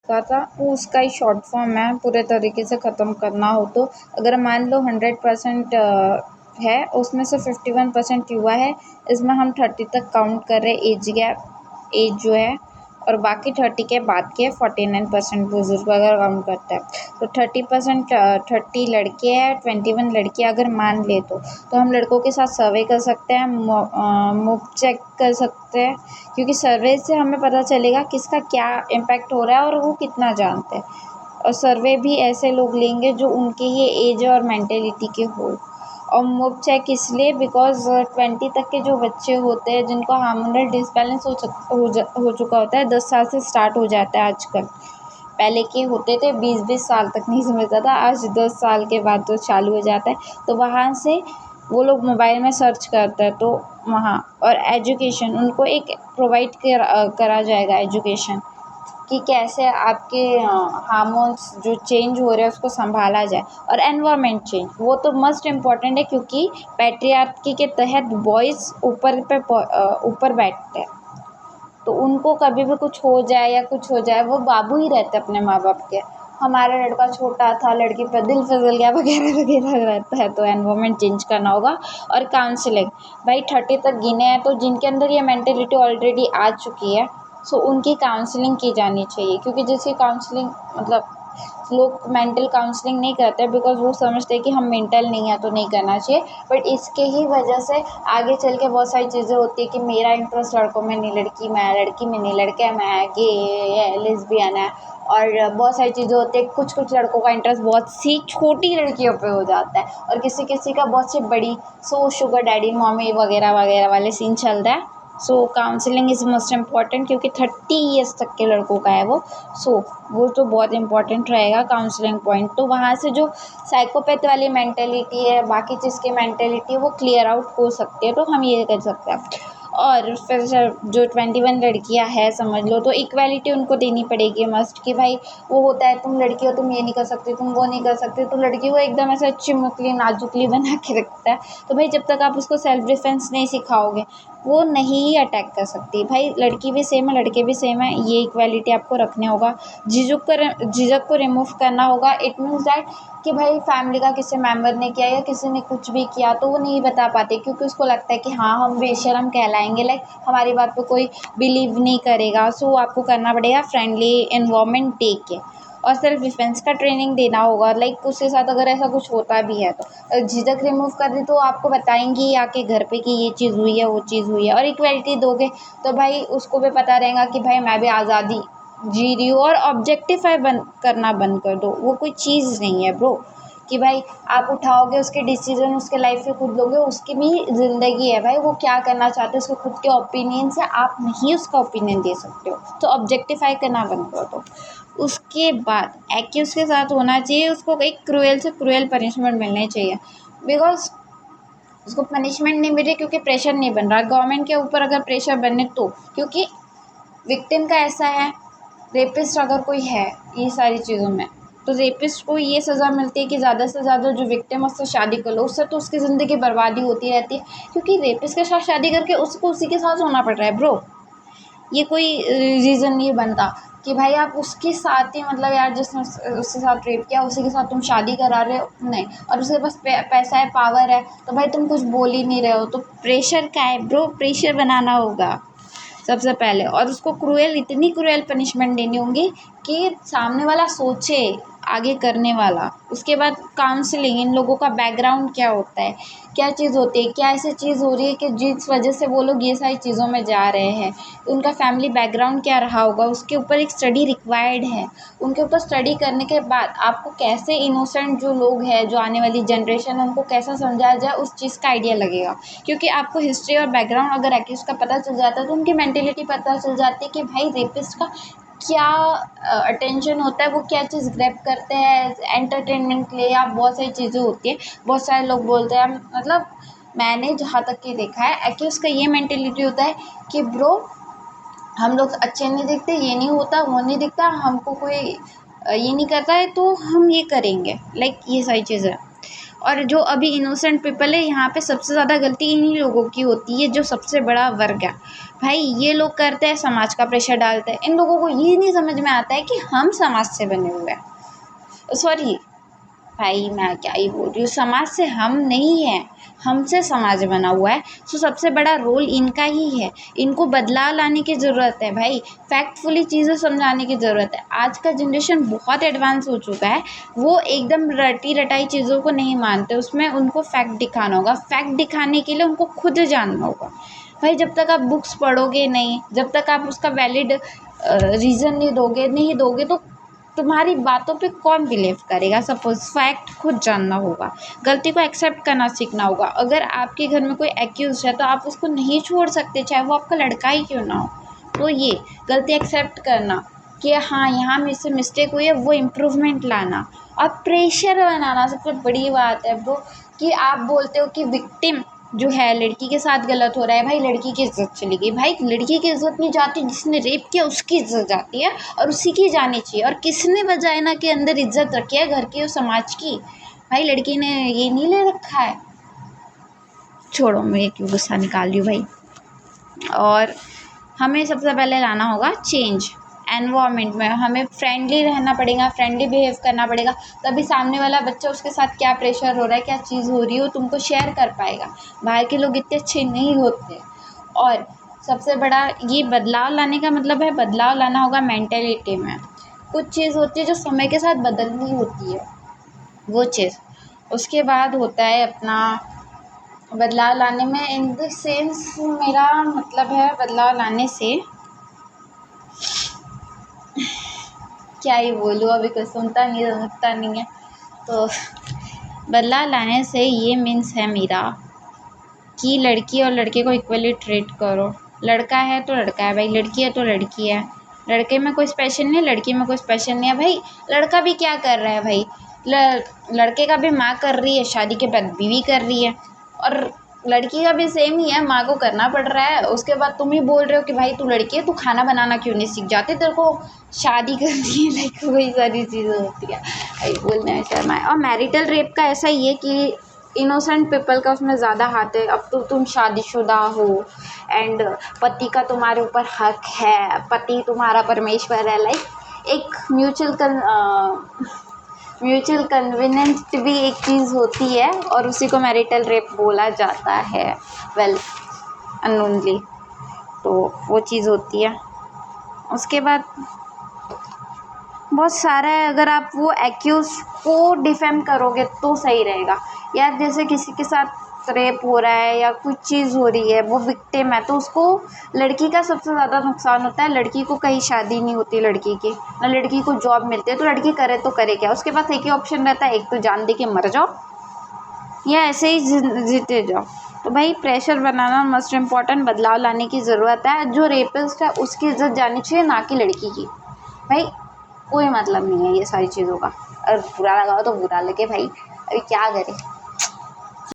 का था वो उसका ही शॉर्ट फॉर्म है, पूरे तरीके से ख़त्म करना हो तो। अगर मान लो 100% है, उसमें से 51% युवा है, इसमें हम 30 तक काउंट कर रहे एज जो है, और बाकी 30 के बाद के 49% बुजुर्ग अगर काउंट करता है तो 30% 30 लड़के हैं, 21 लड़कियाँ अगर मान ले तो हम लड़कों के साथ सर्वे कर सकते हैं, मुफ्त चेक कर सकते हैं, क्योंकि सर्वे से हमें पता चलेगा किसका क्या इम्पैक्ट हो रहा है और वो कितना जानते हैं। और सर्वे भी ऐसे लोग लेंगे जो उनके ही एज और मेंटेलिटी के हो। और मुफ्त चेक इसलिए बिकॉज 20 तक के जो बच्चे होते हैं जिनको हार्मोनल डिसबैलेंस हो चुका होता है, 10 साल से स्टार्ट हो जाता है आजकल। पहले के होते थे 20-20 साल तक नहीं समझता था, आज 10 साल के बाद तो चालू हो जाता है। तो वहाँ से वो लोग मोबाइल में सर्च करते हैं तो वहाँ, और एजुकेशन उनको एक प्रोवाइड करा जाएगा एजुकेशन, कि कैसे आपके हार्मोन्स जो चेंज हो रहे हैं उसको संभाला जाए। और एनवायरनमेंट चेंज वो तो मस्ट इम्पॉर्टेंट है, क्योंकि पैट्रियार्की के तहत बॉयज़ ऊपर बैठते हैं, तो उनको कभी भी कुछ हो जाए या कुछ हो जाए वो बाबू ही रहते अपने माँ बाप के। हमारा लड़का छोटा था, लड़की पर दिल फिसल गया वगैरह वगैरह रहता है, तो एनवायरनमेंट चेंज करना होगा। और काउंसलिंग, भाई 30 तक गिने हैं तो जिनके अंदर ये मेंटेलिटी ऑलरेडी आ चुकी है, सो उनकी काउंसलिंग की जानी चाहिए। क्योंकि जिसकी काउंसलिंग मतलब लोग मेंटल काउंसलिंग नहीं करते बिकॉज वो समझते हैं कि हम मेंटल नहीं है तो नहीं करना चाहिए, बट इसके ही वजह से आगे चल के बहुत सारी चीज़ें होती है कि मेरा इंटरेस्ट लड़कों में नहीं, लड़की में नहीं, लड़के में है, गे है, लेस्बियन है। और बहुत सारी चीज़ें होती है, कुछ लड़कों का इंटरेस्ट बहुत सी छोटी लड़कियों पे हो जाता है, और किसी किसी का बहुत सी बड़ी, सो शुगर डैडी मॉमी वगैरह वगैरह वाले सीन चलता है। सो काउंसलिंग इज़ मोस्ट इम्पॉर्टेंट, क्योंकि 30 ईयर्स तक के लड़कों का है वो। सो वो तो बहुत इम्पॉर्टेंट रहेगा काउंसलिंग पॉइंट। तो वहाँ से जो साइकोपैथ वाली मेंटेलिटी है, बाकी चीज़ की मेंटेलिटी है, वो क्लियर आउट हो सकती है, तो हम ये कर सकते हैं। और फिर जो 21 लड़कियां हैं समझ लो, तो इक्वालिटी उनको देनी पड़ेगी मस्ट, कि भाई वो होता है तुम लड़की हो, तुम ये नहीं कर सकती, तुम वो नहीं कर सकते, तो लड़की को एकदम ऐसा चिमुकली नाजुकली बना के रखता है। तो भाई जब तक आप उसको सेल्फ डिफेंस नहीं सिखाओगे वो नहीं ही अटैक कर सकती। भाई लड़की भी सेम है, लड़के भी सेम है, ये इक्वालिटी आपको रखने होगा। झिझक को रिमूव करना होगा। इट मीन्स दैट कि भाई फैमिली का किसी मेंबर ने किया या किसी ने कुछ भी किया तो वो नहीं बता पाते, क्योंकि उसको लगता है कि हाँ हम बेशरम कहलाएंगे, लाइक हमारी बात पे कोई बिलीव नहीं करेगा। सो आपको करना पड़ेगा फ्रेंडली एनवायरनमेंट देख के, और सेल्फ डिफेंस का ट्रेनिंग देना होगा। लाइक उसके साथ अगर ऐसा कुछ होता भी है तो झिझक रिमूव कर दी तो आपको बताएंगी आके घर पे कि ये चीज़ हुई है, वो चीज़ हुई है। और इक्वलिटी दोगे तो भाई उसको भी पता रहेगा कि भाई मैं भी आज़ादी जी रही हूँ। और ऑब्जेक्टिफाई करना बंद कर दो, वो कोई चीज़ नहीं है ब्रो, कि भाई आप उठाओगे उसके डिसीजन, उसके लाइफ के खुद लोगे, उसकी भी ज़िंदगी है भाई, वो क्या करना चाहते हैं उसके खुद के ओपिनियन से, आप नहीं उसका ओपिनियन दे सकते हो। तो ऑब्जेक्टिफाई करना बंद कर दो। उसके बाद एक्यूज के साथ होना चाहिए, उसको एक क्रूएल से क्रूएल पनिशमेंट मिलनी चाहिए, बिकॉज उसको पनिशमेंट नहीं मिल रही क्योंकि प्रेशर नहीं बन रहा गवर्नमेंट के ऊपर। अगर प्रेशर बने तो, क्योंकि विक्टिम का ऐसा है, रेपिस्ट अगर कोई है ये सारी चीज़ों में, तो रेपिस्ट को ये सज़ा मिलती है कि ज़्यादा से ज़्यादा जो विक्टिम उससे शादी कर लो, उससे तो उसकी ज़िंदगी बर्बादी होती रहती है, क्योंकि रेपिस्ट के साथ शादी करके उसको उसी के साथ होना पड़ रहा है ब्रो। ये कोई रीज़न नहीं बनता कि भाई आप उसके साथ ही, मतलब यार जिसने उसके साथ रेप किया उसी के साथ तुम शादी करा रहे हो, नहीं, और उसके पास पैसा है, पावर है, तो भाई तुम कुछ बोल ही नहीं रहे हो। तो प्रेशर का है ब्रो, प्रेशर बनाना होगा सबसे पहले, और उसको इतनी क्रूएल पनिशमेंट देनी होंगी कि सामने वाला सोचे आगे करने वाला। उसके बाद काउंसलिंग, इन लोगों का बैकग्राउंड क्या होता है, क्या चीज़ होती है, क्या ऐसी चीज़ हो रही है कि जिस वजह से वो लोग ये सारी चीज़ों में जा रहे हैं, उनका फैमिली बैकग्राउंड क्या रहा होगा, उसके ऊपर एक स्टडी रिक्वायर्ड है। उनके ऊपर स्टडी करने के बाद आपको कैसे इनोसेंट जो लोग हैं, जो आने वाली जनरेशन है, उनको कैसा समझाया जाए, उस चीज़ का आइडिया लगेगा। क्योंकि आपको हिस्ट्री और बैकग्राउंड अगर एक्यूज का पता चल जाता है तो उनकी मेंटेलिटी पता चल जाती है कि भाई रेपिस्ट का क्या अटेंशन होता है, वो क्या चीज़ ग्रैब करते हैं एंटरटेनमेंट के लिए, या बहुत सारी चीज़ें होती है। बहुत सारे लोग बोलते हैं, मतलब मैंने जहाँ तक कि देखा है एक्यूज का ये मेंटेलिटी होता है कि ब्रो हम लोग अच्छे नहीं दिखते, ये नहीं होता, वो नहीं दिखता, हमको कोई ये नहीं करता है तो हम ये करेंगे, लाइक ये सारी चीज़ें। और जो अभी इनोसेंट पीपल है, यहाँ पे सबसे ज़्यादा गलती इन्हीं लोगों की होती है, जो सबसे बड़ा वर्ग है। भाई ये लोग करते हैं, समाज का प्रेशर डालते हैं। इन लोगों को ये नहीं समझ में आता है कि हम समाज से बने हुए हैं। सॉरी भाई, मैं क्या ही बोल रही हूँ, समाज से हम नहीं हैं, हमसे समाज बना हुआ है। तो सबसे बड़ा रोल इनका ही है। इनको बदलाव लाने की ज़रूरत है भाई, फैक्टफुली चीज़ें समझाने की ज़रूरत है। आज का जनरेशन बहुत एडवांस हो चुका है, वो एकदम रटी रटाई चीज़ों को नहीं मानते, उसमें उनको फैक्ट दिखाना होगा। फैक्ट दिखाने के लिए उनको खुद जानना होगा। भाई जब तक आप बुक्स पढ़ोगे नहीं, जब तक आप उसका वैलिड रीज़न नहीं दोगे तो तुम्हारी बातों पे कौन बिलीव करेगा। सपोज़ फैक्ट खुद जानना होगा, गलती को एक्सेप्ट करना सीखना होगा। अगर आपके घर में कोई एक्यूज़ है तो आप उसको नहीं छोड़ सकते, चाहे वो आपका लड़का ही क्यों ना हो। तो ये गलती एक्सेप्ट करना कि हाँ यहाँ मेरे से मिस्टेक हुई है, वो इम्प्रूवमेंट लाना। और प्रेशर बनाना सबसे बड़ी बात है ब्रो, कि आप बोलते हो कि विक्टिम जो है लड़की के साथ गलत हो रहा है, भाई लड़की की इज्जत चली गई। भाई लड़की की इज्जत नहीं जाती, जिसने रेप किया उसकी इज्जत जाती है और उसी की जानी चाहिए। और किसने वजाइना के अंदर इज्जत रखी है, घर की और समाज की। भाई लड़की ने ये नहीं ले रखा है। छोड़ो, मैं क्यों गुस्सा निकाल रही हूँ भाई। और हमें सबसे पहले लाना होगा चेंज। एनवायरनमेंट में हमें फ्रेंडली रहना पड़ेगा, फ्रेंडली बिहेव करना पड़ेगा, तभी सामने वाला बच्चा, उसके साथ क्या प्रेशर हो रहा है, क्या चीज़ हो रही है, वो तुमको शेयर कर पाएगा। बाहर के लोग इतने अच्छे नहीं होते। और सबसे बड़ा ये बदलाव लाने का मतलब है, बदलाव लाना होगा मेंटेलिटी में। कुछ चीज़ होती है जो समय के साथ बदलनी होती है, वो चीज़। उसके बाद होता है अपना बदलाव लाने में, इन द सेंस मेरा मतलब है बदलाव लाने से क्या ही बोलूँ, अभी कोई सुनता नहीं समझता नहीं है। तो बदलाव लाने से ये मीन्स है मेरा कि लड़की और लड़के को इक्वली ट्रीट करो। लड़का है तो लड़का है भाई, लड़की है तो लड़की है। लड़के में कोई स्पेशल नहीं है, लड़की में कोई स्पेशल नहीं है। भाई लड़का भी क्या कर रहा है भाई, लड़के का भी माँ कर रही है, शादी के बाद बीवी कर रही है। और लड़की का भी सेम ही है, माँ को करना पड़ रहा है। उसके बाद तुम ही बोल रहे हो कि भाई तू लड़की है, तू खाना बनाना क्यों नहीं सीख जाती, तेरे को शादी करनी है। लाइक वही सारी चीज़ें होती है भाई, बोलने में शर्म आए। और मैरिटल रेप का ऐसा ही है कि इनोसेंट पीपल का उसमें ज़्यादा हाथ है। अब तो तुम शादीशुदा हो एंड पति का तुम्हारे ऊपर हक है, पति तुम्हारा परमेश्वर है। लाइक एक म्यूचुअल कन्वीनियंस भी एक चीज़ होती है, और उसी को मैरिटल रेप बोला जाता है, वेल अननोनली। तो वो चीज़ होती है। उसके बाद बहुत सारा है, अगर आप वो एक्यूज़ को डिफेम करोगे तो सही रहेगा। या जैसे किसी के साथ रेप हो रहा है या कुछ चीज़ हो रही है, वो विक्टिम है, तो उसको, लड़की का सबसे ज़्यादा नुकसान होता है। लड़की को कहीं शादी नहीं होती लड़की की, ना लड़की को जॉब मिलती है, तो लड़की करे तो करे क्या। उसके पास एक ही ऑप्शन रहता है, एक तो जान दे के मर जाओ या ऐसे ही जीते जाओ। तो भाई प्रेशर बनाना मस्ट इम्पॉर्टेंट, बदलाव लाने की ज़रूरत है। जो रेपिस्ट है उसकी इज्जत जानी चाहिए, ना कि लड़की की। भाई कोई मतलब नहीं है ये सारी चीज़ों का। और बुरा लगा हो तो बुरा लगे भाई, अभी क्या करें।